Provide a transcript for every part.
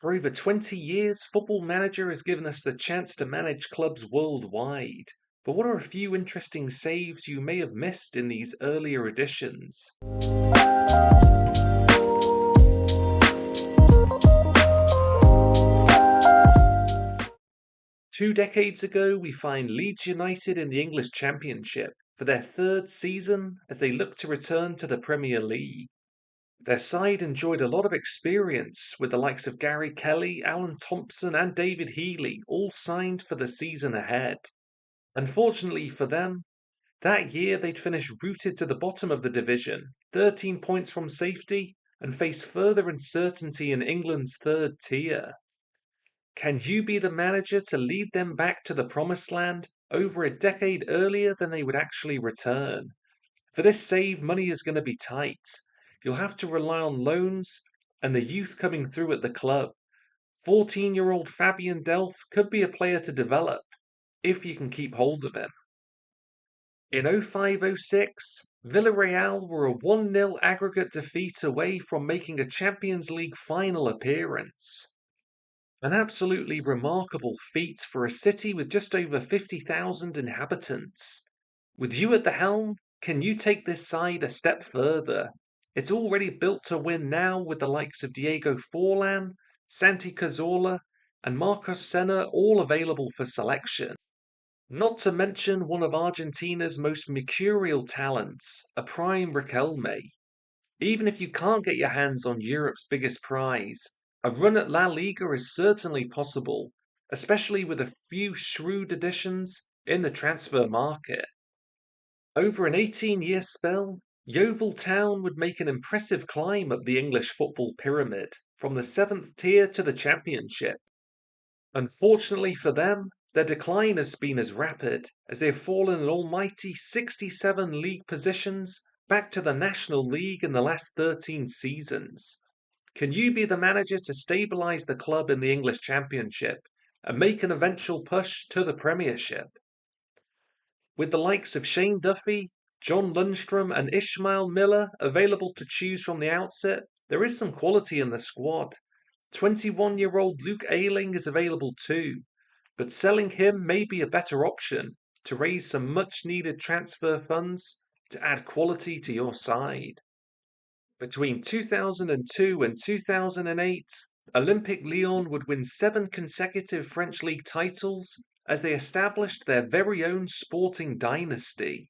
For over 20 years, Football Manager has given us the chance to manage clubs worldwide. But what are a few interesting saves you may have missed in these earlier editions? 2 decades ago, we find Leeds United in the English Championship for their third season as they look to return to the Premier League. Their side enjoyed a lot of experience with the likes of Gary Kelly, Alan Thompson, and David Healy, all signed for the season ahead. Unfortunately for them, that year they'd finish rooted to the bottom of the division, 13 points from safety, and face further uncertainty in England's third tier. Can you be the manager to lead them back to the promised land over a decade earlier than they would actually return? For this save, money is going to be tight. You'll have to rely on loans and the youth coming through at the club. 14-year-old Fabian Delph could be a player to develop if you can keep hold of him. In 05-06, Villareal were a 1-0 aggregate defeat away from making a Champions League final appearance. An absolutely remarkable feat for a city with just over 50,000 inhabitants. With you at the helm, can you take this side a step further? It's already built to win now with the likes of Diego Forlan, Santi Cazorla, and Marcos Senna all available for selection. Not to mention one of Argentina's most mercurial talents, a prime Riquelme. Even if you can't get your hands on Europe's biggest prize, a run at La Liga is certainly possible, especially with a few shrewd additions in the transfer market. Over an 18-year spell, Yeovil Town would make an impressive climb up the English football pyramid, from the 7th tier to the Championship. Unfortunately for them, their decline has been as rapid as they have fallen an almighty 67 league positions back to the National League in the last 13 seasons. Can you be the manager to stabilise the club in the English Championship and make an eventual push to the Premiership? With the likes of Shane Duffy, John Lundstrom, and Ishmael Miller available to choose from the outset, there is some quality in the squad. 21-year-old Luke Ayling is available too, but selling him may be a better option to raise some much needed transfer funds to add quality to your side. Between 2002 and 2008, Olympique Lyon would win 7 consecutive French League titles as they established their very own sporting dynasty.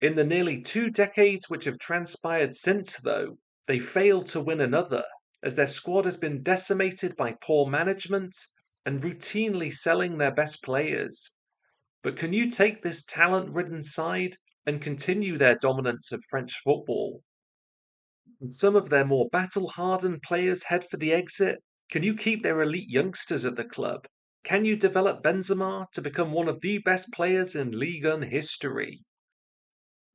In the nearly 2 decades which have transpired since, though, they failed to win another, as their squad has been decimated by poor management and routinely selling their best players. But can you take this talent-ridden side and continue their dominance of French football? Some of their more battle-hardened players head for the exit. Can you keep their elite youngsters at the club? Can you develop Benzema to become one of the best players in Ligue 1 history?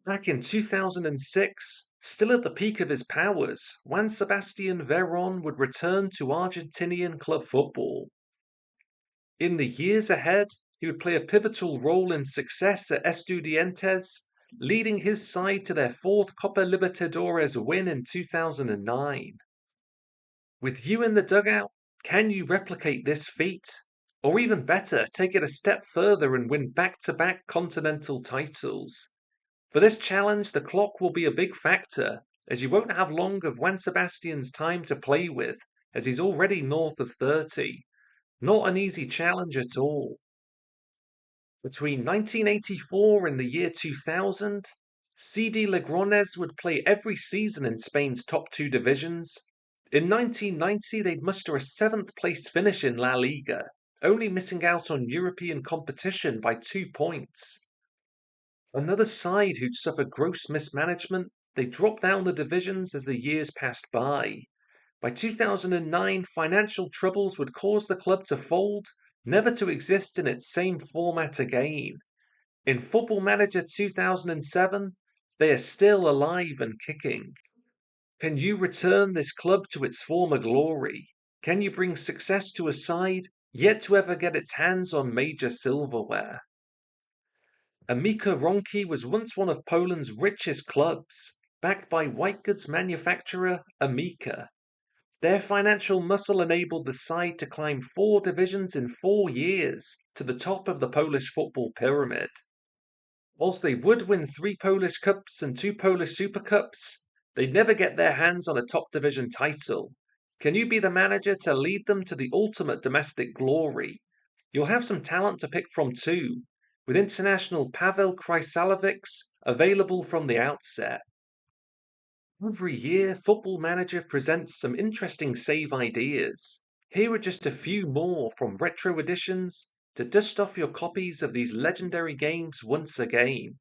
Back in 2006, still at the peak of his powers, Juan Sebastian Veron would return to Argentinian club football. In the years ahead, he would play a pivotal role in success at Estudiantes, leading his side to their 4th Copa Libertadores win in 2009. With you in the dugout, can you replicate this feat? Or even better, take it a step further and win back-to-back continental titles? For this challenge, the clock will be a big factor, as you won't have long of Juan Sebastian's time to play with, as he's already north of 30. Not an easy challenge at all. Between 1984 and the year 2000, CD Logrones would play every season in Spain's top 2 divisions. In 1990, they'd muster a 7th place finish in La Liga, only missing out on European competition by 2 points. Another side who'd suffered gross mismanagement, they dropped down the divisions as the years passed by. By 2009, financial troubles would cause the club to fold, never to exist in its same format again. In Football Manager 2007, they are still alive and kicking. Can you return this club to its former glory? Can you bring success to a side yet to ever get its hands on major silverware? Amica Wronki was once one of Poland's richest clubs, backed by white goods manufacturer Amica. Their financial muscle enabled the side to climb 4 divisions in 4 years to the top of the Polish football pyramid. Whilst they would win 3 Polish Cups and 2 Polish Super Cups, they'd never get their hands on a top division title. Can you be the manager to lead them to the ultimate domestic glory? You'll have some talent to pick from too, with international Pavel Krysalovics available from the outset. Every year, Football Manager presents some interesting save ideas. Here are just a few more from retro editions to dust off your copies of these legendary games once again.